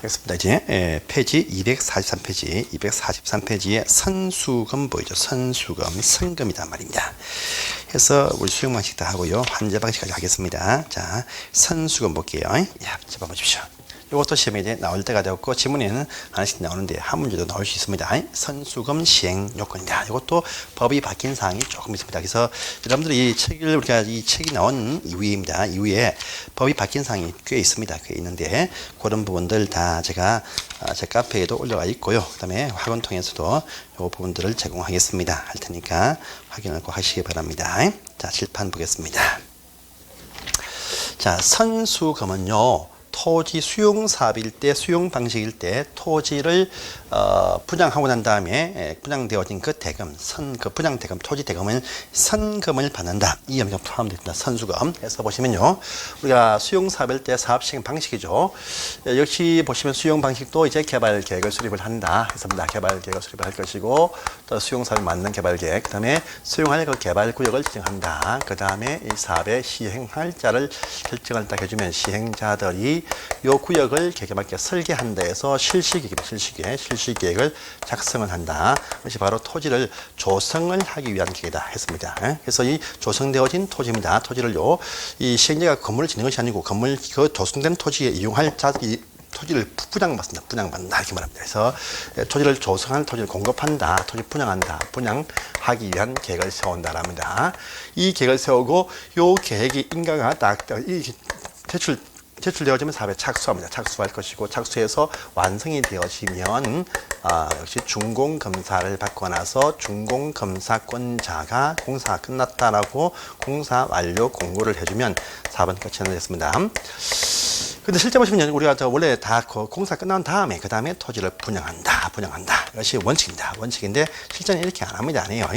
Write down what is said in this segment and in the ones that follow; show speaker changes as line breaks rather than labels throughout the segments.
알겠습니다. 이제 페이지 243페이지, 243페이지에 선수금 보이죠? 선수금, 선금이란 말입니다. 그래서 우리 수용 방식도 하고요. 환자 방식까지 하겠습니다. 자, 선수금 볼게요. 야, 잡아보십시오. 이것도 시험에 이제 나올 때가 되었고, 지문에는 하나씩 나오는데 한 문제도 나올 수 있습니다. 선수금 시행 요건이다. 이것도 법이 바뀐 사항이 조금 있습니다. 그래서 여러분들이 이 책을 우리가 이 책이 나온 이후입니다. 이후에 법이 바뀐 사항이 꽤 있습니다. 꽤 있는데 그런 부분들 다 제가 제 카페에도 올라가 있고요. 그다음에 학원 통해서도 이 부분들을 제공하겠습니다. 할 테니까 확인을 꼭 하시기 바랍니다. 자, 칠판 보겠습니다. 자, 선수금은요. 토지 수용 사업일 때, 수용 방식일 때 토지를 분양하고 난 다음에 분양되어진 그 대금, 그 분양 대금, 토지 대금은 선금을 받는다. 이 염경 포함됩니다. 선수금. 그래서 보시면요, 우리가 수용 사업일 때 사업 시행 방식이죠. 역시 보시면 수용 방식도 이제 개발 계획을 수립을 한다. 했습니다. 개발 계획을 수립을 할 것이고, 또 수용 사업에 맞는 개발 계획, 그다음에 수용할 그 개발 구역을 지정한다. 그 다음에 이 사업의 시행할 자를 결정을 딱 해주면 시행자들이 이 구역을 계획에 설계한다 해서 실시계획을 작성을 한다. 그것이 바로 토지를 조성을 하기 위한 계획이다 했습니다. 그래서 이 조성되어진 토지입니다. 토지를요, 이 시행자가 건물을 짓는 것이 아니고 건물 그 조성된 토지에 이용할 자들이 토지를 분양받습니다. 분양받는다 이렇게 말합니다. 그래서 토지를 조성한 토지를 공급한다. 토지 분양한다. 분양하기 위한 계획을 세운다랍니다. 이 계획을 세우고 이 계획이 인가가 딱 이 제출되어지면 사업에 착수합니다. 착수할 것이고 착수해서 완성이 되어지면 역시 준공검사를 받고 나서 준공검사권자가 공사가 끝났다라고 공사 완료 공고를 해주면 사업은 끝이 됐습니다. 근데 실제 보시면 우리가 원래 다 공사 끝난 다음에 그 다음에 토지를 분양한다. 이것이 원칙입니다. 원칙인데 실제는 이렇게 안 합니다. 안 해요.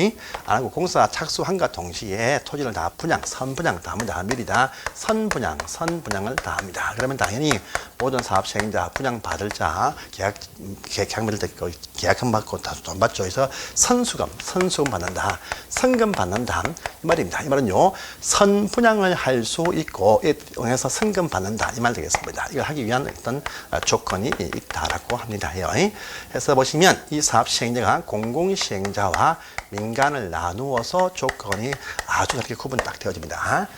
안 하고 공사 착수한과 동시에 토지를 다 선분양 다 합니다. 미리 다 선분양을 다 합니다. 그러면 당연히 모든 사업 시행자, 분양 받을 자, 계약금을 계약금 받고 다 돈 받죠. 그래서 선수금 받는다. 선금 받는다. 이 말입니다. 이 말은요, 선분양을 할 수 있고, 이 통해서 선금 받는다. 이 말 되겠습니다. 이걸 하기 위한 어떤 조건이 있다라고 합니다. 해서 보시면 이 사업 시행자가 공공시행자와 민간을 나누어서 조건이 아주 그렇게 구분 딱 되어집니다.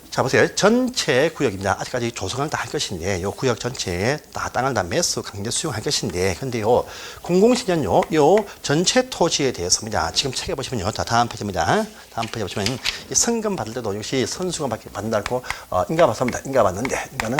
자, 보세요. 전체 구역입니다. 아직까지 조성을 다 할 것인데, 요 구역 전체에 땅을 다 매수, 강제 수용할 것인데, 근데요, 공공시행자는요, 요 전체 토지에 대해서입니다. 지금 책에 보시면요, 다음 페이지입니다. 다음 페이지 보시면, 이 선금 받을 때도 역시 선수금 받는다고, 인가 받습니다. 인가 받는데, 인가는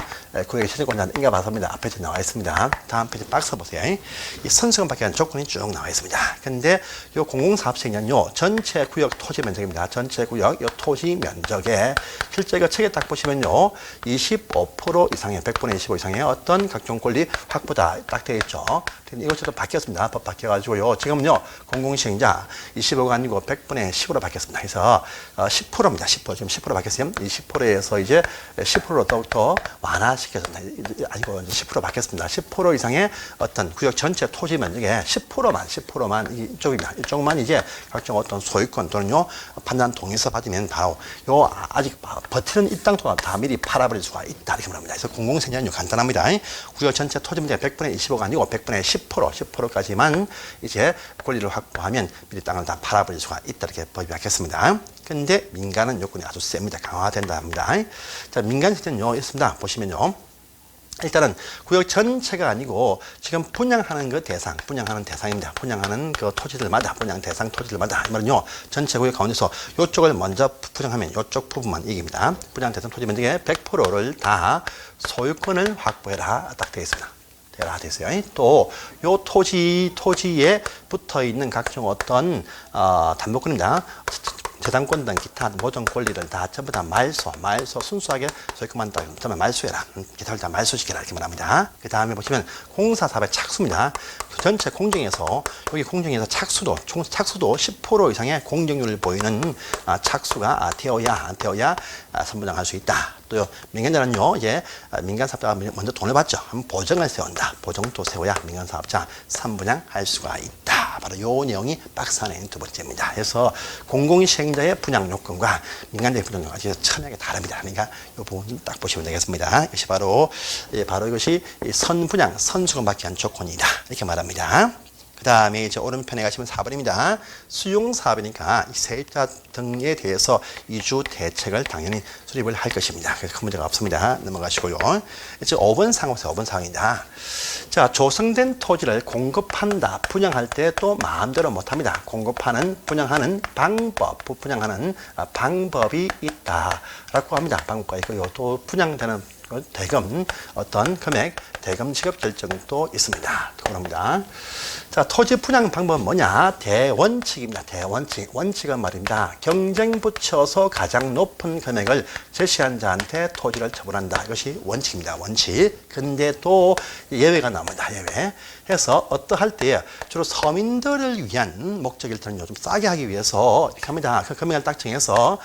구역의 실권자는 인가 받습니다. 앞에 나와 있습니다. 다음 페이지 박스 보세요. 이 선수금 받기 위한 조건이 쭉 나와 있습니다. 근데 요 공공사업시행자는요, 전체 구역 토지 면적입니다. 전체 구역, 요 토지 면적에 실제 그 책에 딱 보시면요, 25% 이상의 100분의 25 이상의 어떤 각종 권리 확보다 딱 되어 있죠. 이것도 바뀌었습니다. 법 바뀌어가지고요. 지금요, 공공시행자 25가 아니고 100분의 10으로 바뀌었습니다. 그래서 10%입니다. 10%. 지금 10% 바뀌었어요. 이 10%에서 이제 10%로 더욱더 완화시켰습니다. 아니고 10% 바뀌었습니다. 10% 이상의 어떤 구역 전체 토지 면적의 10%만 이쪽입니다. 이쪽만 이제 각종 어떤 소유권 또는요, 판단 동의서 받으면 바로 요 아직 버티는 이 땅도 다 미리 팔아버릴 수가 있다. 이렇게 말합니다. 그래서 공공생산은 간단합니다. 구역 전체 토지 면적 100분의 25가 아니고 100분의 10%까지만 이제 권리를 확보하면 미리 땅을 다 팔아버릴 수가 있다. 이렇게 법이 바뀌었습니다. 근데 민간은 요건이 아주 셉니다. 강화된다 합니다. 자, 민간 시대는요, 있습니다. 보시면요. 일단은 구역 전체가 아니고 지금 분양하는 그 대상, 분양하는 대상입니다. 분양하는 그 토지들마다, 분양 대상 토지들마다, 이 말은요, 전체 구역 가운데서 이쪽을 먼저 분양하면 이쪽 부분만 이깁니다. 분양 대상 토지 면적의 100%를 다 소유권을 확보해라. 딱 되어 있습니다. 되어 있어요. 또, 요 토지에 붙어 있는 각종 어떤, 담보권입니다. 재산권 등 기타 모든 권리를 다 전부 다 말소 순수하게 소유권만 다 말소해라. 기타를 다 말소시켜라. 이렇게 말합니다. 그 다음에 보시면 공사사업의 착수입니다. 전체 공정에서 여기 공정에서 착수도 10% 이상의 공정률을 보이는 착수가 되어야 선분양할 수 있다. 또 민간자는요, 이제 민간사업자가 먼저 돈을 받죠. 한번 보증을 세운다. 보증도 세워야 민간사업자 선분양할 수가 있다. 바로 요 내용이 박스 안에 있는 두 번째입니다. 그래서 공공시행자의 분양 요건과 민간자의 분양 요건이 아주 천하게 다릅니다. 그러니까 이 부분 딱 보시면 되겠습니다. 이것이 바로 이것이 선분양, 선수금받기 위한 조건이다. 이렇게 말합니다. 그 다음에 이제 오른편에 가시면 4번입니다. 수용사업이니까 세입자 등에 대해서 이주 대책을 당연히 수립을 할 것입니다. 그래서 큰 문제가 없습니다. 넘어가시고요. 이제 5번 상황에서 5번 상황입니다. 자, 조성된 토지를 공급한다, 분양할 때 또 마음대로 못합니다. 공급하는, 분양하는 방법, 분양하는 방법이 있다라고 합니다. 방법과 있고요. 또 분양되는 대금, 어떤 금액, 대금 지급 결정도 있습니다. 그겁니다. 자, 토지 분양 방법은 뭐냐? 대원칙입니다. 대원칙. 원칙은 말입니다. 경쟁 붙여서 가장 높은 금액을 제시한 자한테 토지를 처분한다. 이것이 원칙입니다. 원칙. 근데 또 예외가 나옵니다. 예외. 해서 어떠할 때 주로 서민들을 위한 목적일 때는 좀 싸게 하기 위해서 이렇게 합니다. 그 금액을 딱 정해서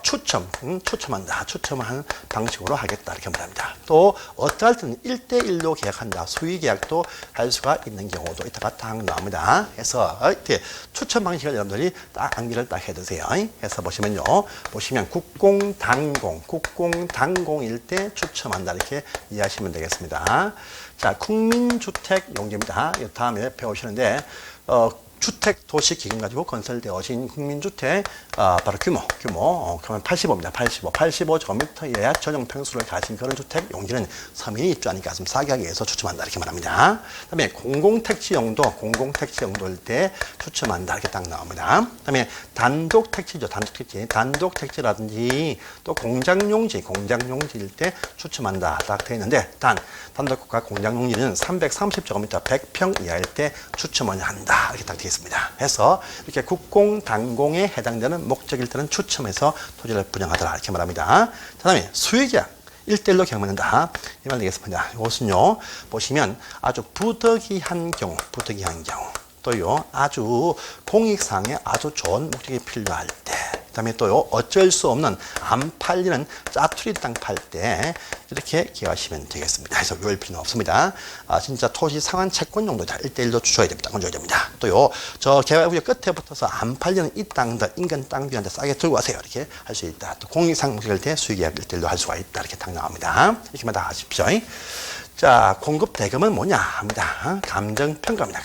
추첨한다. 추첨하는 방식으로 하겠다. 이렇게 말합니다. 또 어떠할 때는 1대1로 계약한다. 수의 계약도 할 수가 있는 경우도 이따가 딱 나옵니다. 해서 이렇게 추첨 방식을 여러분들이 딱 암기를 딱 해두세요. 해서 보시면 국공당공일 때 추첨한다. 이렇게 이해하시면 되겠습니다. 자, 국민주택 용지입니다. 다음에 배우시는데 주택 도시 기금 가지고 건설되어진 국민주택 바로 규모 그러면 85입니다. 85제곱미터 이하야 전용 평수를 가진 그런 주택 용지는 서민이 입주하니까 좀 싸게 하기 위해서 추첨한다 이렇게 말합니다. 그다음에 공공택지 용도일 때 추첨한다 이렇게 딱 나옵니다. 그다음에 단독택지라든지 또 공장용지일 때 추첨한다 딱 되어 있는데 단독과 공장용지는 330제곱미터 100평 이하일 때 추첨을 한다 이렇게 딱 되어 있습니다. 해서 이렇게 국공당공에 해당되는 목적일 때는 추첨해서 토지를 분양하더라 이렇게 말합니다. 그다음에 수의계약 1대1로 계약받는다 이 말 되겠습니다. 이것은요 보시면 아주 부득이한 경우 또요 아주 공익상에 아주 좋은 목적이 필요할 때 그다음에 또요 어쩔 수 없는 안 팔리는 짜투리 땅 팔 때 이렇게 기억하시면 되겠습니다. 그래서 외울 필요는 없습니다. 진짜 토지 상환 채권 용도다 1대1로 줘야 됩니다. 줘야 됩니다. 또요 저 개발구역 끝에 붙어서 안 팔리는 이 땅들 인근 땅비한테 싸게 들고 가세요. 이렇게 할 수 있다. 또 공익상 목적일 때 수의계약 1대1로 할 수가 있다. 이렇게 딱 나옵니다. 이렇게만 다 하십시오. 자, 공급 대금은 뭐냐 합니다. 감정평가입니다.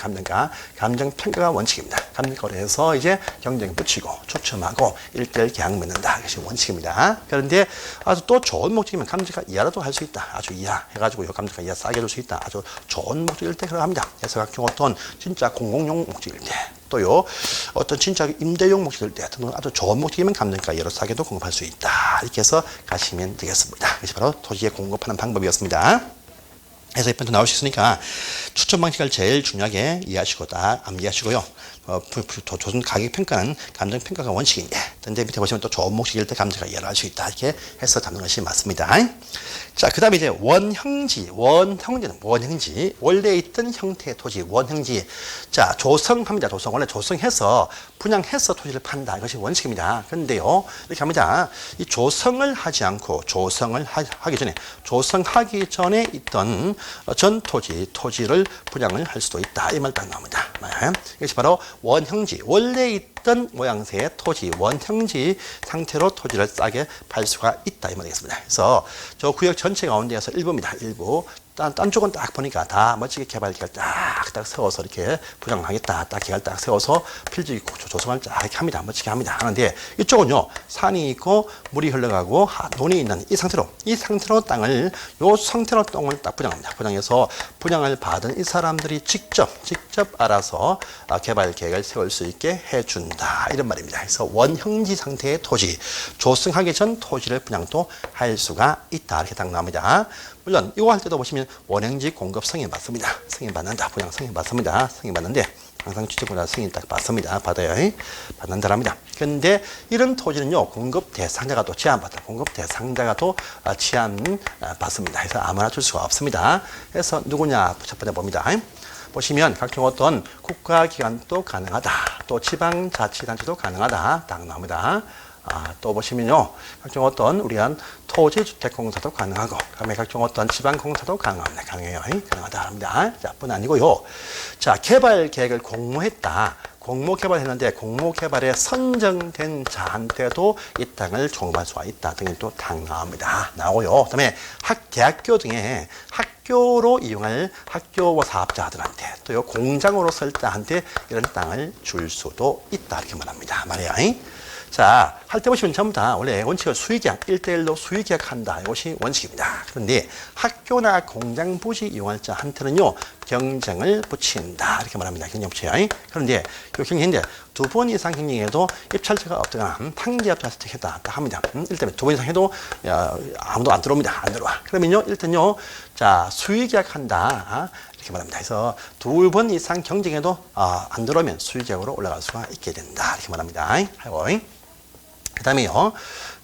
감정평가가 원칙입니다. 감정거래에서 이제 경쟁 붙이고 추첨하고 1대1 계약 맺는다. 이것이 원칙입니다. 그런데 아주 또 좋은 목적이면 감정가 이하라도 할 수 있다. 아주 이하 해가지고 이 감정가 이하 싸게 줄 수 있다. 아주 좋은 목적일 때 그렇게 합니다. 그래서 각종 어떤 진짜 공공용 목적일 때 또요 어떤 진짜 임대용 목적일 때 등등 아주 좋은 목적이면 감정가 이하로 싸게도 공급할 수 있다. 이렇게 해서 가시면 되겠습니다. 이것이 바로 토지에 공급하는 방법이었습니다. 해서 이번에 나올 수 있으니까 추천 방식을 제일 중요하게 이해하시고 딱 암기하시고요. 조선 가격 평가는 감정 평가가 원칙인데, 근데 밑에 보시면 또 좋은 목적일 때 감정가 이해를 할 수 있다 이렇게 해서 잡는 것이 맞습니다. 자, 그다음에 이제 원형지는 원래 있던 형태의 토지 원형지. 자, 조성합니다. 원래 조성해서 분양해서 토지를 판다 이것이 원칙입니다. 그런데요 이렇게 합니다. 이 조성을 하지 않고 조성하기 전에 있던 전 토지를 분양을 할 수도 있다 이 말 딱 나옵니다. 이것이 바로 원형지 원래 있던 모양새의 토지 원형지 상태로 토지를 싸게 팔 수가 있다 이 말이겠습니다. 그래서 저 구역 전체 가운데에서 일부입니다. 일부 딴 쪽은 딱 보니까 다 멋지게 개발 계획 딱 세워서 이렇게 분양하겠다 딱 계획 딱 세워서 필지 조성을 쫙 이렇게 합니다. 멋지게 합니다. 하는데 이쪽은요 산이 있고 물이 흘러가고 논이 있는 이 상태로 땅을 딱 분양합니다. 분양해서 분양을 받은 이 사람들이 직접 알아서 개발 계획을 세울 수 있게 해준다 이런 말입니다. 그래서 원형지 상태의 토지 조성하기 전 토지를 분양도 할 수가 있다 이렇게 딱 나옵니다. 물론 이거 할 때도 보시면 원형지 공급 승인 받습니다. 승인 받는다. 분양 승인 받습니다. 승인 받는데 항상 취득보다 승인 딱 받습니다. 받아요. 받는다랍니다. 그런데 이런 토지는요 공급 대상자가 또 제한받다. 공급 대상자가 또 제한 받습니다. 그래서 아무나 줄 수가 없습니다. 그래서 누구냐 첫 번째 봅니다. 보시면 각종 어떤 국가기관도 가능하다. 또 지방자치단체도 가능하다. 딱 나옵니다. 또 보시면요. 각종 어떤 우리한 토지주택공사도 가능하고, 그다음에 각종 어떤 지방공사도 가능합니다. 가능하다 합니다. 자, 뿐 아니고요. 자, 개발 계획을 공모했다. 공모 개발했는데 공모 개발에 선정된 자한테도 이 땅을 종합할 수가 있다 등이 또 나옵니다. 나오고요. 그다음에 대학교 등의 학교로 이용할 학교 사업자들한테 또 공장으로 쓸 자한테 이런 땅을 줄 수도 있다 이렇게 말합니다. 말이야. 자, 할 때 보시면 전부 다 원래 원칙은 수의계약, 1대1로 수의계약한다. 이것이 원칙입니다. 그런데 학교나 공장 부지 이용할 자한테는요, 경쟁을 붙인다. 이렇게 말합니다. 경쟁 붙여요. 그런데 이 경쟁인데 두 번 이상 경쟁해도 입찰자가 없거나 판기업자 선택했다 합니다. 일단 두 번 이상 해도 아무도 안 들어옵니다. 안 들어와. 그러면요, 일단요, 자, 수의계약한다. 이렇게 말합니다. 그래서 두 번 이상 경쟁해도 안 들어오면 수의계약으로 올라갈 수가 있게 된다. 이렇게 말합니다. 하고. 그 다음에요.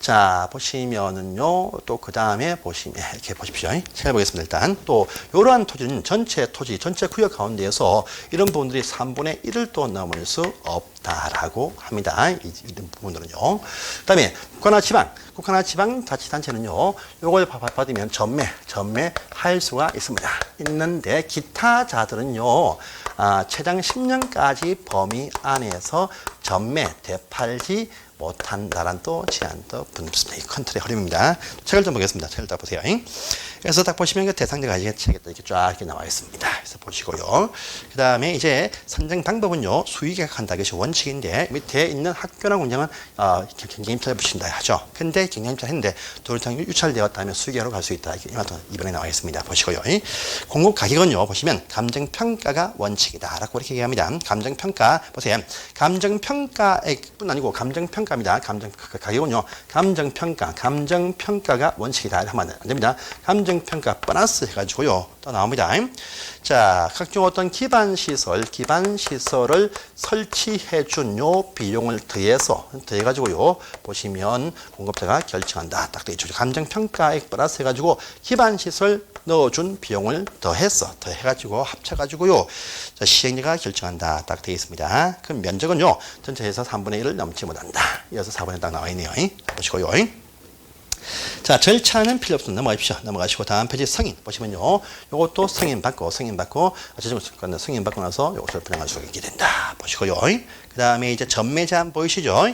자, 보시면은요, 또 그 다음에 보시면, 이렇게 보십시오. 잘 보겠습니다. 일단, 또, 이러한 토지는 전체 구역 가운데에서 이런 부분들이 3분의 1을 또 넘을 수 없다라고 합니다. 이런 부분들은요. 그 다음에, 국가나 지방 자치단체는요, 요걸 받으면 전매할 수가 있습니다. 있는데, 기타 자들은요, 최장 10년까지 범위 안에서 되팔지 못한다라는 또 제한도 붙습니다. 이 컨트롤의 흐름입니다. 책을 좀 보겠습니다. 책을 딱 보세요. 그래서 딱 보시면 그 대상자가 이렇게 쫙 이렇게 나와 있습니다. 그래서 보시고요. 그 다음에 이제 선정 방법은요, 수의계약한다. 이것이 원칙인데, 밑에 있는 학교나 공장은 경쟁입찰 붙인다 하죠. 근데 경쟁입찰 했는데, 도로장이 유찰되었다면 수의계약으로 갈 수 있다. 이번에 나와 있습니다. 보시고요. 공급 가격은요, 보시면 감정평가가 원칙이다라고 이렇게 얘기합니다. 감정평가, 보세요. 감정평가뿐 아니고 감정평가입니다. 가격은요, 감정평가가 원칙이다. 하면 안 됩니다. 감정평가 플러스 해가지고요, 또 나옵니다. 자, 각종 어떤 기반시설을 설치해준 요 비용을 더해가지고요, 보시면 공급자가 결정한다. 딱 되어 있죠. 감정평가액 플러스 해가지고 기반시설 넣어준 비용을 더해가지고 합쳐가지고요, 자, 시행자가 결정한다. 딱 되어 있습니다. 그럼 면적은요, 전체에서 3분의 1을 넘지 못한다. 이어서 4분의 딱 나와 있네요. 보시고요. 자, 절차는 필요 없습니다. 넘어가시고 다음 페이지 승인 보시면요, 요것도 승인 받고 승인 받고 나서 요것을 분양할 수가 있게 된다. 보시고요. 그 다음에 이제 전매 제한 보이시죠?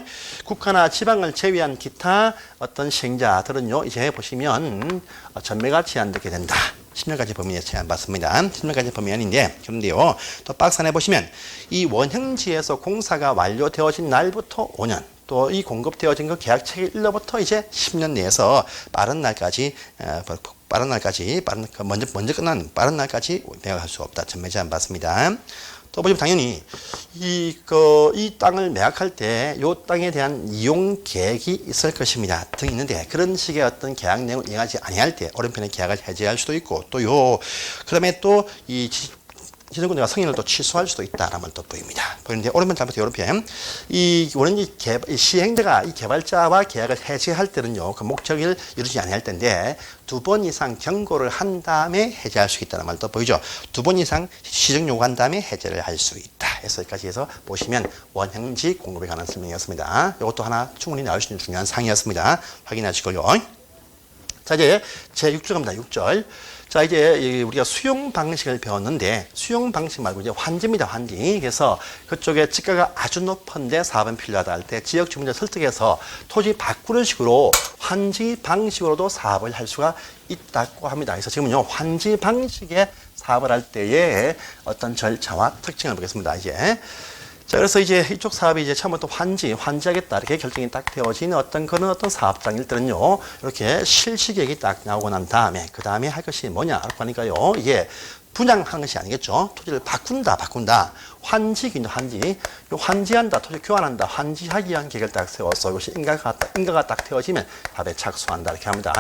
국가나 지방을 제외한 기타 어떤 시행자들은요, 이제 보시면 전매가 제한되게 된다. 10년까지 범위에 제한받습니다. 10년까지 범위안인데, 그런데요, 또 박스 안에 보시면 이 원형지에서 공사가 완료되어진 날부터 5년, 또 이 공급되어진 그 계약 체결 일로부터 이제 10년 내에서 먼저 끝난 빠른 날까지 매각할 수 없다. 전매 제한 받습니다. 또 보시면 당연히 이 땅을 매각할 때 이 땅에 대한 이용 계획이 있을 것입니다. 등이 있는데, 그런 식의 어떤 계약 내용을 이행하지 아니할 때 오른편에 계약을 해지할 수도 있고, 그다음에 또 이 지정권자가 승인을 또 취소할 수도 있다라는 걸 또 보입니다. 그런데 오른편 잘못해 오른편 이 시행자가 이 개발자와 계약을 해지할 때는요, 그 목적을 이루지 아니할 텐데 2번 이상 경고를 한 다음에 해제할 수 있다는 말도 보이죠. 2번 이상 시정 요구한 다음에 해제를 할 수 있다. 여기까지 해서 보시면 원형지 공급에 관한 설명이었습니다. 이것도 하나 충분히 나올 수 있는 중요한 사항이었습니다. 확인하시고요. 자, 이제 제 6절 갑니다. 6절. 자, 이제 우리가 수용 방식을 배웠는데, 수용 방식 말고 이제 환지입니다. 환지. 그래서 그쪽에 지가가 아주 높은데 사업은 필요하다 할 때 지역 주민들 설득해서 토지 바꾸는 식으로 환지 방식으로도 사업을 할 수가 있다고 합니다. 그래서 지금은요, 환지 방식의 사업을 할 때의 어떤 절차와 특징을 보겠습니다. 이제. 자, 그래서 이제 이쪽 사업이 이제 처음부터 환지하겠다 이렇게 결정이 딱 되어진 어떤 사업장일 때는요, 이렇게 실시계획이 딱 나오고 난 다음에 그 다음에 할 것이 뭐냐라고 하니까요, 이게 분양하는 것이 아니겠죠. 토지를 바꾼다. 환지한다. 토지 교환한다. 환지하기 위한 계획을 딱 세워서 이것이 인가가 딱 되어지면 답에 착수한다. 이렇게 합니다.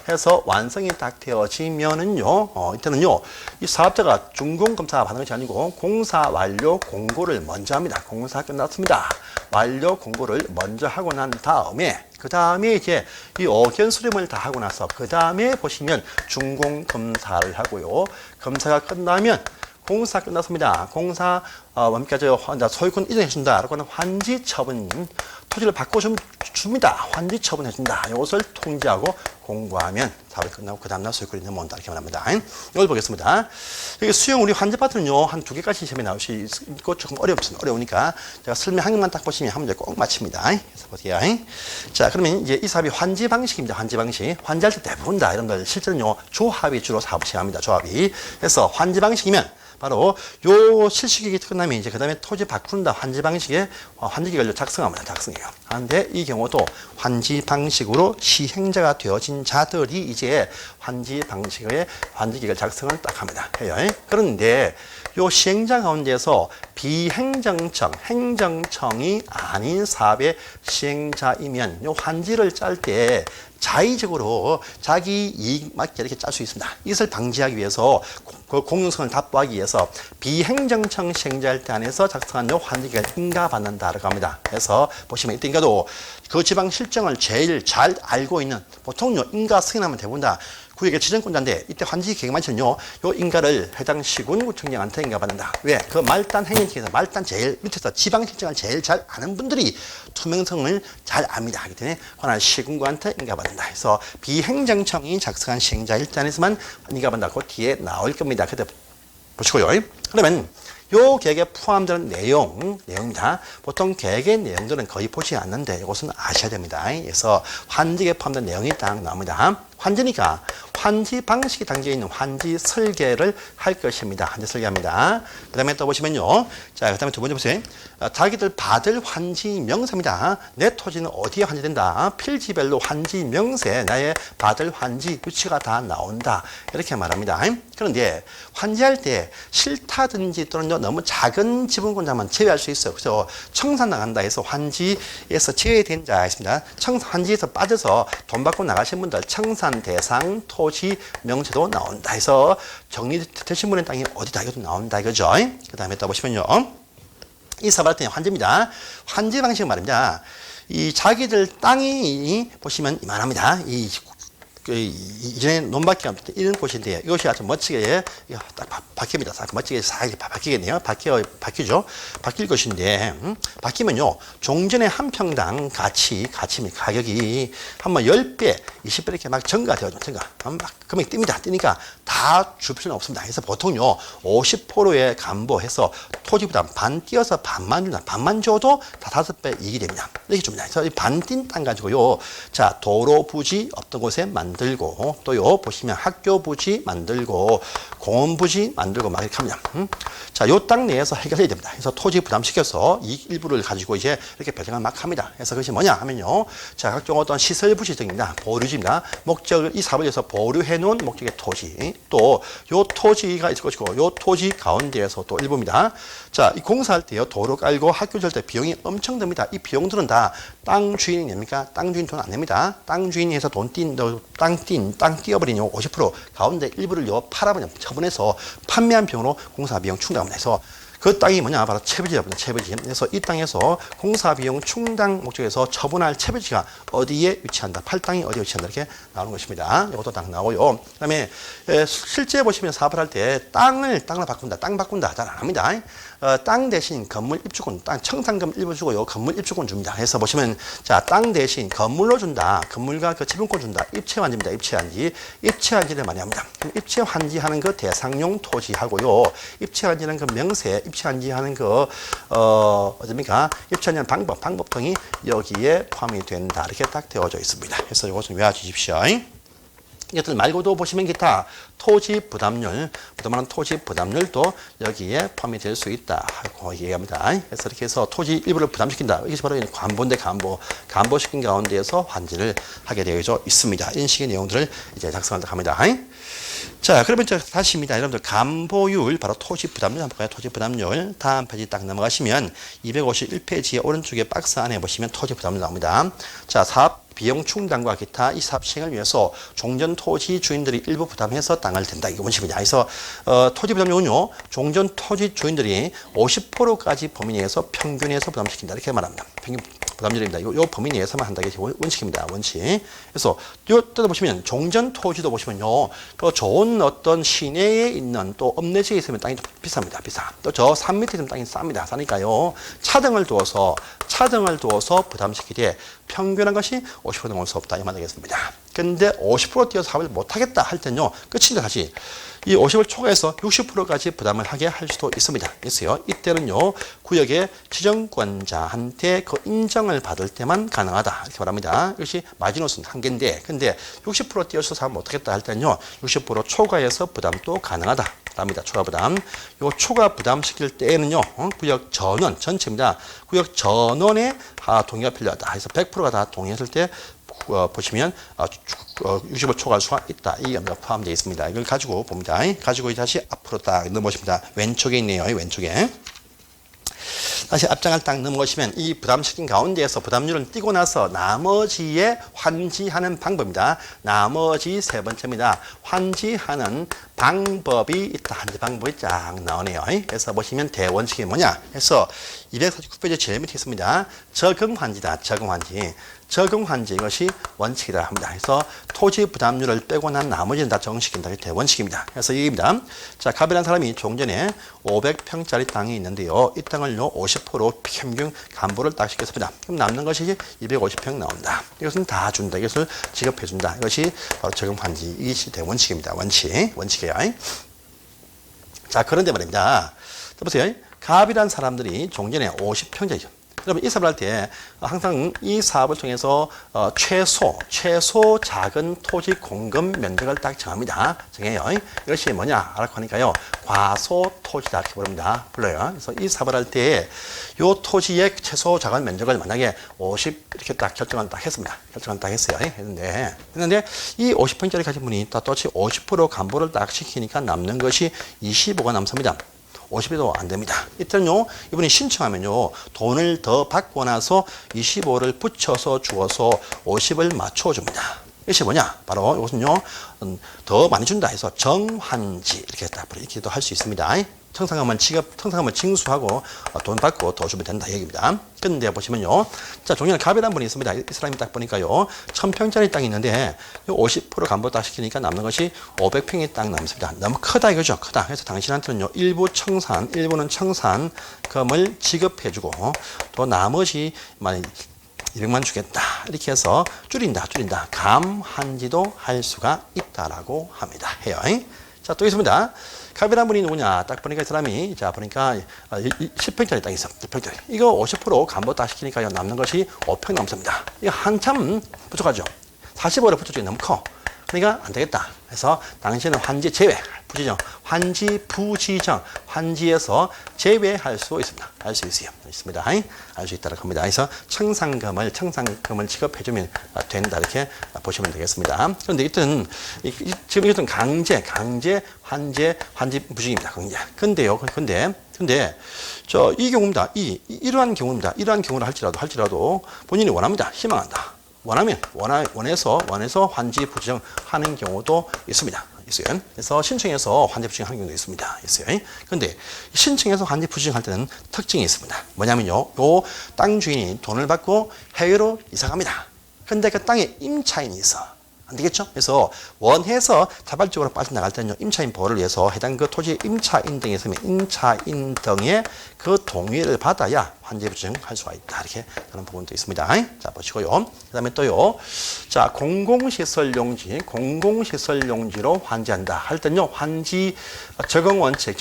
해서 완성이 딱 되어지면은요, 이때는요, 이 사업자가 준공검사 받는 것이 아니고 공사 완료 공고를 먼저 합니다. 공사 끝났습니다. 완료 공고를 먼저 하고 난 다음에 그 다음에 이제 이 의견 수렴을 다 하고 나서 그 다음에 보시면 준공 검사를 하고요. 검사가 끝나면 공사 끝났습니다. 공사 뭡니까 소유권 이전해준다. 라고 하는 환지 처분, 토지를 바꿔줍니다. 환지 처분해준다. 이것을 통지하고 공고하면 사업이 끝나고 그 다음날 소유권이 넘어온다. 이렇게 말합니다. 이걸 보겠습니다. 여기 수용 우리 환지 파트는요 한 2개까지 시험에 나올 수 있고 조금 어려우니까 제가 설명 한 개만 딱 보시면 한 문제 꼭 맞춥니다. 그래서 보세요. 자, 그러면 이제 이 사업이 환지 방식입니다. 환지 방식. 환지할 때 대부분 다 여러분들 실제는요 조합이 주로 사업을 시행합니다. 조합이. 그래서 환지 방식이면 바로 요 실시기획이 끝나면 이제 그 다음에 토지 바꾼다 환지 방식의 환지 계획을 작성합니다. 작성해요. 그런데 이 경우도 환지 방식으로 시행자가 되어진 자들이 이제 환지 방식의 환지 계획을 작성을 딱 합니다. 해요. 그런데 요 시행자 가운데서 비행정청, 행정청이 아닌 사업의 시행자이면 요 환지를 짤 때 자의적으로 자기 이익 맞게 이렇게 짤 수 있습니다. 이것을 방지하기 위해서 공정성을 답보하기 위해서 비행정청 시행자일 때 안에서 작성한 요 환지계획을 인가받는다라고 합니다. 그래서 보시면 이때 인가도 그 지방 실정을 제일 잘 알고 있는 보통요 인가 승인하면 대부분 다 구역의 지정권자인데 이때 환지 계획만처럼요 요 인가를 해당 시군구청장한테 인가받는다. 왜? 그 말단 행인팀에서 말단 제일 밑에서 지방 실정을 제일 잘 아는 분들이 투명성을 잘 압니다. 하기 때문에 관할 시군구한테 인가받는다. 그래서 비행정청이 작성한 시행자 일단에서만 인가받는다. 그 뒤에 나올 겁니다. 그때 보시고요. 그러면 요 계획에 포함되는 내용입니다. 보통 계획의 내용들은 거의 보지 않는데 이것은 아셔야 됩니다. 그래서 환지에 포함된 내용이 딱 나옵니다. 환지니까 환지 방식이 담겨 있는 환지 설계를 할 것입니다. 환지 설계합니다. 그 다음에 또 보시면요. 자, 그 다음에 두 번째 보세요. 자기들 받을 환지 명세입니다. 내 토지는 어디에 환지된다. 필지별로 환지 명세, 나의 받을 환지 위치가 다 나온다. 이렇게 말합니다. 그런데 환지할 때 싫다든지 또는 너무 작은 지분권자만 제외할 수 있어요. 그래서 청산 나간다 해서 환지에서 제외된 자가 있습니다. 환지에서 빠져서 돈 받고 나가신 분들 청산 대상 토지 명세도 나온다 해서 정리되신 분의 땅이 어디다 이것도 나온다 이거죠. 그 다음에 또 보시면요. 이 사업할 때 환지입니다. 환지 방식 말입니다. 이 자기들 땅이 보시면 이만합니다. 이전에 논밭기가 이런 곳인데 이것이 아주 멋지게 딱 바뀝니다. 멋지게 싹 바뀌겠네요. 바뀌죠. 바뀔 것인데 바뀌면요. 종전의 한 평당 가격이 한번 10배, 20배 이렇게 막 증가되어죠. 막 금액이 뜁니다. 뛰니까 다 줄 필요는 없습니다. 그래서 보통요. 50%의 감보해서 토지 부담 반 띄어서 반만 준다. 반만 줘도 다 5배 이익이 됩니다. 이렇게 줍니다. 그래서 반 뛴 땅 가지고요. 자, 도로 부지 없던 곳에 만들고 또요 보시면 학교 부지 만들고 공원 부지 만들고 막 이렇게 합니다. 자, 요 땅 내에서 해결해야 됩니다. 그래서 토지 부담시켜서 이 일부를 가지고 이제 이렇게 배정을 막 합니다. 그래서 그것이 뭐냐 하면요. 자, 각종 어떤 시설 부지 등입니다. 보류지입니다. 목적을 이 사업을 위해서 보류해 놓은 목적의 토지. 또 요 토지가 있을 것이고 요 토지 가운데에서 또 일부입니다. 자, 이 공사할 때요. 도로 깔고 학교 질 때 비용이 엄청 듭니다. 이 비용들은 다 땅 주인이 냅니까? 땅 주인 돈 안 냅니다. 땅 주인이 해서 땅 띄어버린 요 50% 가운데 일부를요 팔아버려 처분해서 판매한 비용으로 공사 비용 충당합니다. 해서 그 땅이 뭐냐? 바로 채부지입니다. 채부지. 그래서 이 땅에서 공사 비용 충당 목적에서 처분할 채부지가 어디에 위치한다. 팔당이 어디에 위치한다. 이렇게 나오는 것입니다. 이것도 딱 나오고요. 그다음에 실제 보시면 사업을 할 때 땅을 바꾼다. 땅 바꾼다. 잘 안 합니다. 땅 대신 건물 입주권, 땅 청산금 일부 주고요. 건물 입주권 줍니다. 그래서 보시면 자, 땅 대신 건물로 준다. 건물과 그 지분권 준다. 입체환지입니다. 입체환지. 입체환지를 많이 합니다. 입체환지하는 그 대상용 토지하고요. 입체환지는 그 명세, 입체환지하는 그 어딥니까? 입체환지하는 방법 등이 여기에 포함이 된다. 이렇게 딱 되어져 있습니다. 그래서 이것을 외워주십시오. 이것들 말고도 보시면 기타 토지 부담률, 부담하는 토지 부담률도 여기에 포함이 될 수 있다 하고 얘기합니다. 그래서 이렇게 해서 토지 일부를 부담시킨다. 이것이 바로 관보인데 간보시킨 가운데에서 환지를 하게 되어 있습니다. 이런 식의 내용들을 이제 작성을 합니다. 자, 그러면 다시입니다. 여러분들 간보율, 바로 토지 부담률 한번 볼까요? 토지 부담률 다음 페이지 딱 넘어가시면 251페이지의 오른쪽에 박스 안에 보시면 토지 부담률 나옵니다. 자, 사업 비용 충당과 기타 이 사업 시행을 위해서 종전 토지 주인들이 일부 부담해서 땅을 댄다. 이게 원칙입니다. 그래서 토지 부담료는요. 종전 토지 주인들이 50%까지 범위 내에서 평균에서 부담시킨다. 이렇게 말합니다. 평균 부담률입니다. 요 범위 내에서만 한다는 게 원칙입니다. 원칙. 그래서 요 뜯어보시면 종전 토지도 보시면요. 또 좋은 어떤 시내에 있는 또 읍내 지역에 있으면 땅이 좀 비쌉니다. 비싸. 또 저 산 밑에 있으면 땅이 쌉니다. 싸니까요. 차등을 두어서 부담시키되 평균한 것이 50% 넘을 수 없다. 이 말 되겠습니다. 근데 50% 뛰어서 사업을 못하겠다 할 때는요. 끝인데 다시 이 50을 초과해서 60%까지 부담을 하게 할 수도 있습니다. 있어요. 이때는요. 구역의 지정권자한테 그 인정을 받을 때만 가능하다. 이렇게 말합니다. 이것이 마지노선 한계인데 근데 60% 뛰어서 사업 못하겠다 할 때는요. 60% 초과해서 부담도 가능하다. 합니다. 초과 부담. 요 초과 부담 시킬 때에는요. 구역 전원 전체입니다. 구역 전원에 동의가 필요하다. 그래서 100%가 다 동의했을 때 보시면 60을 초과할 수가 있다. 이 의미가 포함되어 있습니다. 이걸 가지고 봅니다. 가지고 다시 앞으로 딱 넘어오십니다. 왼쪽에 있네요. 왼쪽에. 다시 앞장을 딱 넘어오시면 이 부담시킨 가운데에서 부담률을 띄고 나서 나머지에 환지하는 방법입니다. 나머지 세 번째입니다. 환지하는 방법이 있다. 환지 방법이 쫙 나오네요. 그래서 보시면 대원칙이 뭐냐? 해서 249페이지 제일 밑에 있습니다. 적응환지다. 적응환지. 적응환지 이것이 원칙이라 합니다. 그래서 토지 부담률을 빼고 난 나머지는 다 적응시킨다. 이게 대원칙입니다. 그래서 이겁니다. 자, 갑이라는 사람이 종전에 500평짜리 땅이 있는데요. 이 땅을요 50% 평균 간보를 딱 시켰습니다. 그럼 남는 것이 250평 나온다. 이것은 다 준다. 이것을 지급해 준다. 이것이 바로 적응환지. 이것이 대원칙입니다. 원칙이에요. 자, 그런데 말입니다. 보세요. 갑이라는 사람들이 종전에 50평짜리죠. 여러분, 이 사업을 할 때 항상 이 사업을 통해서 최소 작은 토지 공급 면적을 딱 정합니다. 정해요. 이것이 뭐냐? 라고 하니까요. 과소 토지다. 이렇게 부릅니다. 불러요. 그래서 이 사업을 할 때 이 토지의 최소 작은 면적을 만약에 50 이렇게 딱 결정을 딱 했습니다. 결정을 딱 했어요. 했는데 이 50평짜리 가진 분이 또다시 50% 간보를 딱 시키니까 남는 것이 25가 남습니다. 50에도 안 됩니다. 이때는요, 이분이 신청하면요, 돈을 더 받고 나서 25를 붙여서 주어서 50을 맞춰줍니다. 이것이 뭐냐? 바로 이것은요, 더 많이 준다 해서 정환지, 이렇게 딱, 이렇게도 할 수 있습니다. 청산금은 징수하고 돈 받고 더 주면 된다 얘기입니다. 근데 보시면요. 자, 종전에 갑이라는 분이 있습니다. 이 사람이 딱 보니까요. 1000평짜리 땅이 있는데 50% 간보 딱 시키니까 남는 것이 500평이 딱 남습니다. 너무 크다 이거죠. 크다. 그래서 당신한테는요. 일부는 청산금을 지급해주고 또 나머지 200만 주겠다. 이렇게 해서 줄인다. 감한지도 할 수가 있다라고 합니다. 해요. 자, 또 있습니다. 갑이라는 분이 누구냐? 딱 보니까 이 사람이, 자, 보니까 10평짜리 땅이 있어. 10평짜리. 이거 50% 간보 딱 시키니까요. 남는 것이 5평 남습니다. 이거 한참 부족하죠? 45를 붙여주기 너무 커. 그러니까 안 되겠다. 그래서 당신은 환지 제외, 부지정, 환지 부지정, 환지에서 제외할 수 있습니다. 알 수 있어요. 있습니다. 알 수 있다고 합니다. 그래서 청산금을 지급해주면 된다. 이렇게 보시면 되겠습니다. 그런데 이때는 지금 이것은 강제 환지 부지입니다. 강제. 근데 이 경우입니다. 이러한 경우입니다. 이러한 경우를 할지라도 본인이 원합니다. 희망한다. 원해서 환지 부지정 하는 경우도 있습니다. 있어요. 그래서 신청해서 환지 부지정 하는 경우도 있습니다. 있어요. 그런데 신청해서 환지 부지정 할 때는 특징이 있습니다. 뭐냐면요. 요 땅 주인이 돈을 받고 해외로 이사 갑니다. 근데 그 땅에 임차인이 있어. 안 되겠죠? 그래서 원해서 자발적으로 빠져나갈 때는요, 임차인 보호를 위해서 해당 그 토지 임차인 등에 있으면 임차인 등의 그 동의를 받아야 환지 부지정할 수가 있다. 이렇게 하는 부분도 있습니다. 자, 보시고요. 그 다음에 또요. 자, 공공시설 용지로 환지한다. 할 때는요, 환지 적용 원칙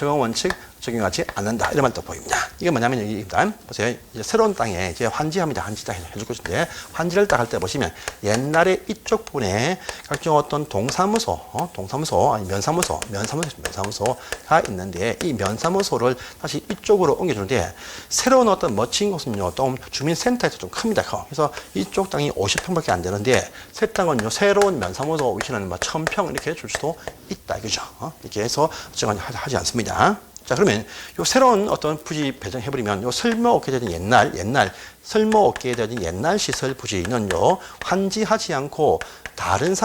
적용하지 않는다. 이런 말도 보입니다. 이게 뭐냐면, 일단, 보세요. 이제 새로운 땅에 이제 환지합니다. 환지 딱 해줄 것인데, 환지를 딱 할 때 보시면, 옛날에 이쪽 부분에 각종 어떤 동사무소, 아니 면사무소가 있는데, 이 면사무소를 다시 이쪽으로 옮겨주는데, 새로운 어떤 멋진 곳은요, 또 주민센터에서 좀 큽니다. 그래서 이쪽 땅이 50평밖에 안 되는데, 새 땅은요, 새로운 면사무소 위치는 1000평 이렇게 줄 수도 있다. 이거죠. 이렇게 해서 하지 않습니다. 자, 그러면 요 새로운 어떤 부지 배정해버리면 요 쓸모없게 되는 옛날 시설 부지는요, 환지하지 않고 다른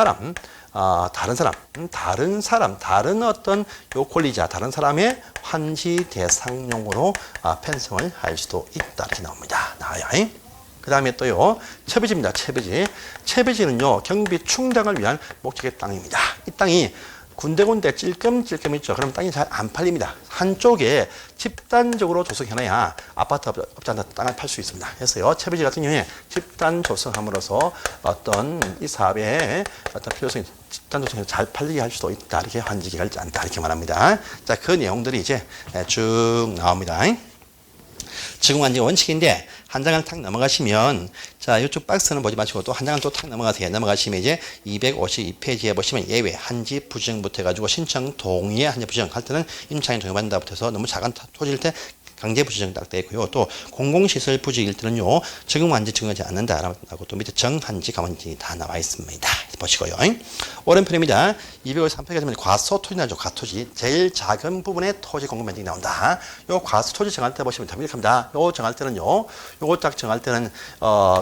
어떤 요 권리자, 다른 사람의 환지 대상용으로 편성을 할 수도 있다. 이렇게 나옵니다. 나와요. 그 다음에 또요, 채비지입니다. 채비지. 채비지는요, 경비 충당을 위한 목적의 땅입니다. 이 땅이 군데군데 찔끔찔끔 있죠. 그럼 땅이 잘 안 팔립니다. 한쪽에 집단적으로 조성해놔야 아파트 업자한테 땅을 팔 수 있습니다. 그래서요, 채비지 같은 경우에 집단 조성함으로써 어떤 이 사업의 어떤 필요성이 집단 조성에서 잘 팔리게 할 수도 있다. 이렇게 환지기가 있지 않다. 이렇게 말합니다. 자, 그 내용들이 이제 쭉 나옵니다. 지공환지 원칙인데 한 장을 탁 넘어가시면 자 이쪽 박스는 보지 마시고 또 한 장을 또 탁 넘어가세요. 넘어가시면 이제 252페이지에 보시면 예외 한지 부정부터 해가지고 신청 동의에 한지 부정 할 때는 임차인 동의받는다부터 해서 너무 작은 토지일 때 강제 부지정 딱 되어 있고요. 또 공공시설 부지일 때는요. 적용한지 적용하지 않는다라고 또 밑에 정한지 감한지 다 나와 있습니다. 보시고요. 오른편입니다. 253페이지에 가면 과소토지 나죠. 과토지. 제일 작은 부분의 토지 공급 면적이 나온다. 요 과소토지 정할 때 보시면 더 이렇습니다. 요 정할 때는요. 요거 딱 정할 때는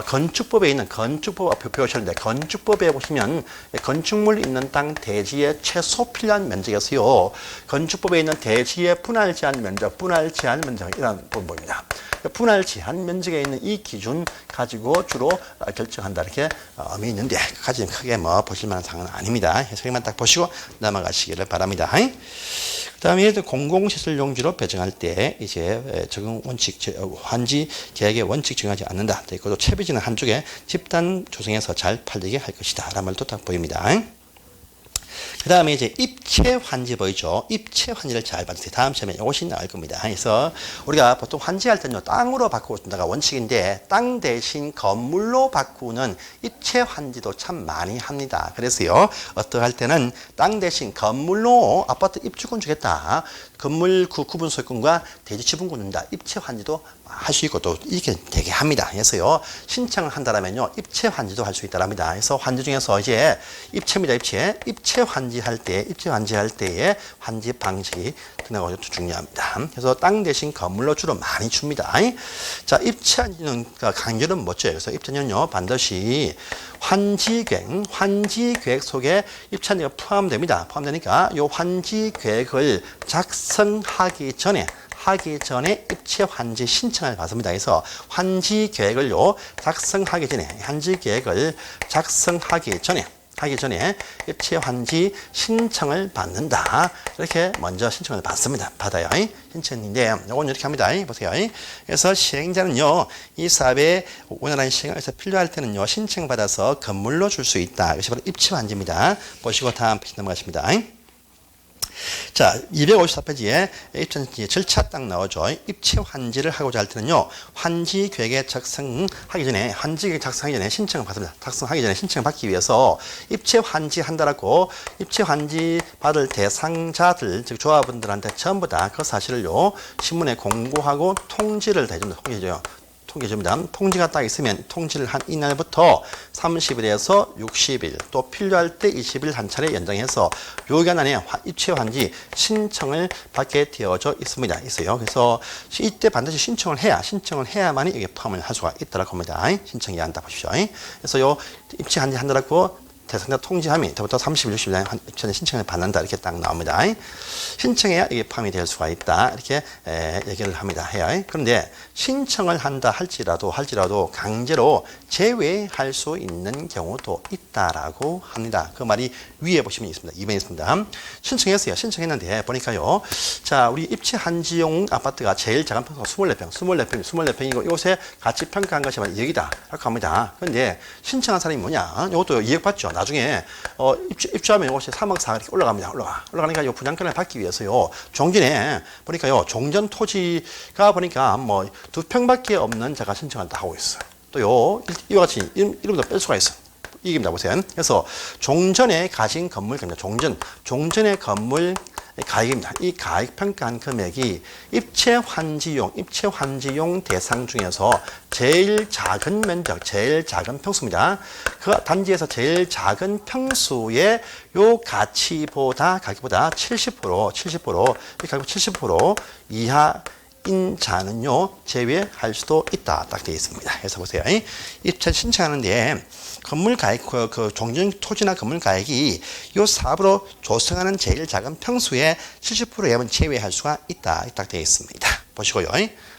건축법에 있는 건축법 표시하는데 건축법에 보시면 건축물 있는 땅 대지의 최소 필요한 면적에서요. 건축법에 있는 대지의 분할 제한 면적, 분할 제한 면적이라는 부분입니다. 분할 제한 면적에 있는 이 기준 가지고 주로 결정한다 이렇게 의미 있는데 그까지는 크게 뭐 보실 만한 사항은 아닙니다. 해석만 딱 보시고 넘어가시기를 바랍니다. 그 다음에 공공시설 용지로 배정할 때 이제 적용 원칙, 환지 계획의 원칙 적용하지 않는다. 그리고 채비지는 한쪽에 집단 조성해서 잘 팔리게 할 것이다. 라는 말도 딱 보입니다. 그 다음에 이제 입체 환지 보이죠? 입체 환지를 잘 봐주세요. 다음 시험에 이것이 나올 겁니다. 그래서 우리가 보통 환지할 때는 땅으로 바꾸고 준다가 원칙인데 땅 대신 건물로 바꾸는 입체 환지도 참 많이 합니다. 그래서요, 어떠할 때는 땅 대신 건물로 아파트 입주권 주겠다. 건물 구분 소유권과 대지 지분권 준다. 입체 환지도 할 수 있고 또 이렇게 되게 합니다. 그래서요, 신청을 한다면요, 입체 환지도 할 수 있다랍니다. 그래서 환지 중에서 이제 입체입니다. 입체 환지할 때의 환지 방식이 등하고 중요합니다. 그래서 땅 대신 건물로 주로 많이 줍니다. 자, 입체 환지는 간결은 뭐죠? 그래서 입체는요, 반드시 환지 계획 속에 입체 환지가 포함됩니다. 포함되니까 이 환지 계획을 작성하기 전에 입체 환지 신청을 받습니다. 그래서 환지 계획을요 작성하기 전에 입체 환지 신청을 받는다. 이렇게 먼저 신청을 받아요. 신청인데 이건 이렇게 합니다. 보세요. 그래서 시행자는요 이 사업에 원활한 시행을 해서 필요할 때는요 신청받아서 건물로 줄 수 있다. 이것이 바로 입체 환지입니다. 보시고 다음 페이지 넘어가십니다. 자, 254페이지에 입체 절차 딱 나오죠. 입체 환지를 하고자 할 때는요, 환지 계획에 작성하기 전에, 환지 계획 작성하기 전에 신청을 받습니다. 작성하기 전에 신청을 받기 위해서 입체 환지 한다라고 입체 환지 받을 대상자들, 즉 조합원들한테 전부 다 그 사실을요, 신문에 공고하고 통지를 해줍니다. 통지해줍니다. 통지가 딱 있으면 통지를 한 이날부터 30일에서 60일, 또 필요할 때 20일 한 차례 연장해서 요 기간 안에 입체 환지 신청을 받게 되어져 있어요. 그래서 이때 반드시 신청을 해야만이 이게 포함을 할 수가 있다라고 합니다. 신청해야 한다 보십시오. 그래서 요 입체 환지 한다라고 대상자 통지함이 부터 30일, 60일 전에 신청을 받는다. 이렇게 딱 나옵니다. 신청해야 이게 포함이 될 수가 있다. 이렇게 얘기를 합니다. 그런데 신청을 한다 할지라도 강제로 제외할 수 있는 경우도 있다라고 합니다. 그 말이 위에 보시면 있습니다. 2번에 있습니다. 신청했는데 보니까요. 자, 우리 입체 한지용 아파트가 제일 작은 평수가 24평이고 이곳에 가치 평가한 것이 바로 2억이다. 라고 합니다. 그런데 신청한 사람이 뭐냐? 이것도 2억 받죠. 나중에 입주하면 이것이 3억 4억 이렇게 올라가니까 이 분양권을 받기 위해서요. 종전에 보니까요. 종전 토지가 보니까 뭐 2평밖에 없는 자가 신청한다 하고 있어요. 또요. 이와 같이 이름도 뺄 수가 있어요. 이깁니다. 보세요. 그래서 종전에 가진 건물입니다. 종전의 건물 가액입니다. 이 가액 평가한 금액이 입체 환지용 대상 중에서 제일 작은 평수입니다. 그 단지에서 제일 작은 평수의 요 가치보다 70% 이하인 자는요 제외할 수도 있다. 딱 되어 있습니다. 그래서 보세요. 입체 신청하는데 건물 가액, 그 종전 토지나 건물 가액이 이 사업으로 조성하는 제일 작은 평수의 70% 이하면 제외할 수가 있다. 딱 되어 있습니다. 보시고요.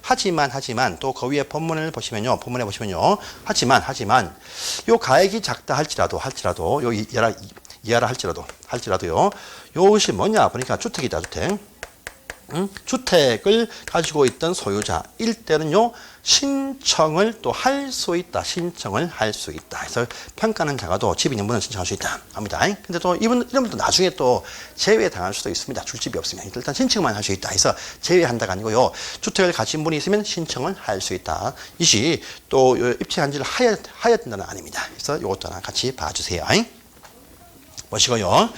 하지만 또 그 위에 본문을 보시면요. 하지만 요 가액이 작다 할지라도 요 이하라 할지라도요. 요것이 뭐냐 보니까 주택이다, 주택. 주택을 가지고 있던 소유자일 때는요, 신청을 또 할 수 있다. 그래서 평가는 작아도 집 있는 분은 신청할 수 있다. 합니다. 근데 또 이런 분도 나중에 또 제외당할 수도 있습니다. 줄 집이 없으면. 일단 신청만 할 수 있다. 해서 제외한다가 아니고요. 주택을 가진 분이 있으면 신청을 할 수 있다. 이시 또 입체 한지를 하야 된다는 아닙니다. 그래서 이것도 하나 같이 봐주세요. 보시고요.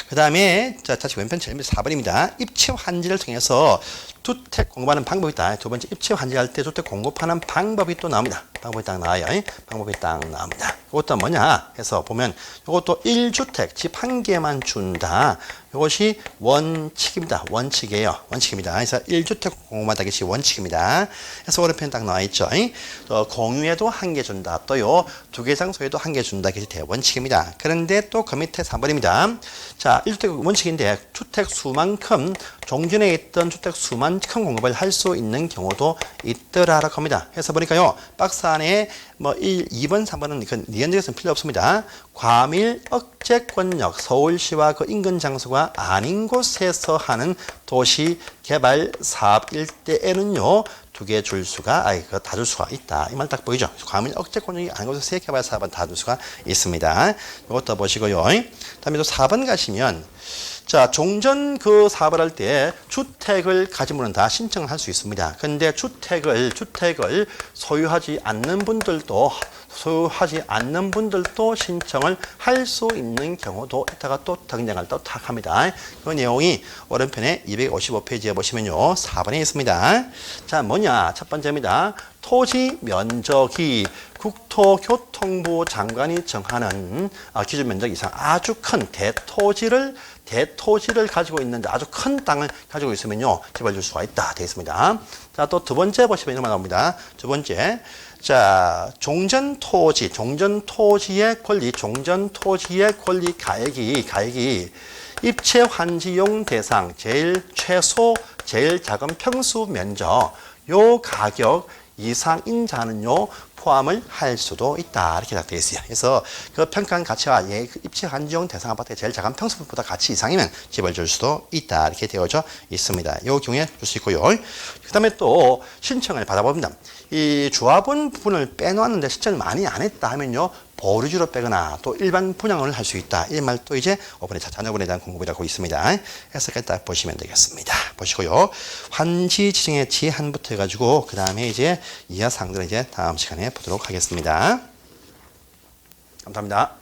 그 다음에 다시 왼편 제일 밑 4번입니다. 입체 환지를 통해서 주택 공급하는 방법이 있다. 두 번째 입체 환지할 때 주택 공급하는 방법이 또 나옵니다. 방법이 딱 나옵니다. 이것도 뭐냐 해서 보면 이것도 1주택 집 한 개만 준다. 이것이 원칙입니다. 원칙입니다. 그래서 1주택 공급하다 것이 원칙입니다. 그래서 오른편에 딱 나와 있죠. 공유에도 한 개 준다. 또요, 두 개 장소에도 한 개 준다. 것이 대원칙입니다. 그런데 또 그 밑에 3번입니다. 자, 1주택 원칙인데 주택 수만큼 종전에 있던 주택 수만큼 공급을 할 수 있는 경우도 있더라라고 합니다. 그래서 보니까요, 박스 안에 2번, 3번은 그 니은적에서는 필요 없습니다. 과밀 억제권역, 서울시와 그 인근 장소가 아닌 곳에서 하는 도시 개발 사업일 때에는요, 두 개 줄 수가, 다 줄 수가 있다. 이 말 딱 보이죠? 과밀 억제권역이 아닌 곳에서 개발 사업은 다 줄 수가 있습니다. 이것도 보시고요. 다음에 또 4번 가시면, 자, 종전 그 사업을 할 때 주택을 가진 분은 다 신청을 할 수 있습니다. 근데 주택을 소유하지 않는 분들도 신청을 할 수 있는 경우도 이따가 또 등장할 때 합니다. 그 내용이 오른편에 255페이지에 보시면요. 4번에 있습니다. 자, 뭐냐? 첫 번째입니다. 토지 면적이 국토교통부 장관이 정하는 기준 면적 이상 아주 큰 대토지를 가지고 있는데 아주 큰 땅을 가지고 있으면요, 집을 줄 수가 있다. 되어 있습니다. 자, 또 두 번째 보시면 이런 말 나옵니다. 두 번째. 자, 종전토지의 권리 가액이 입체 환지용 대상 제일 작은 평수 면적 요 가격 이상인 자는요, 포함을 할 수도 있다. 이렇게 되어 있어요. 그래서 그 평가한 가치가 입체 환지용 대상 아파트의 제일 작은 평수보다 가치 이상이면 집을 줄 수도 있다. 이렇게 되어져 있습니다. 이 경우에 줄 수 있고요. 그 다음에 또 신청을 받아봅니다. 이 조합원 부분을 빼놓았는데 신청을 많이 안 했다 하면요, 보류주로 빼거나 또 일반 분양을 할 수 있다. 이 말도 이제 자녀분에 대한 공급이라고 있습니다. 해석까지 딱 보시면 되겠습니다. 보시고요. 환지 지정의 제한부터 해가지고 그 다음에 이제 이하 사항들은 이제 다음 시간에 보도록 하겠습니다. 감사합니다.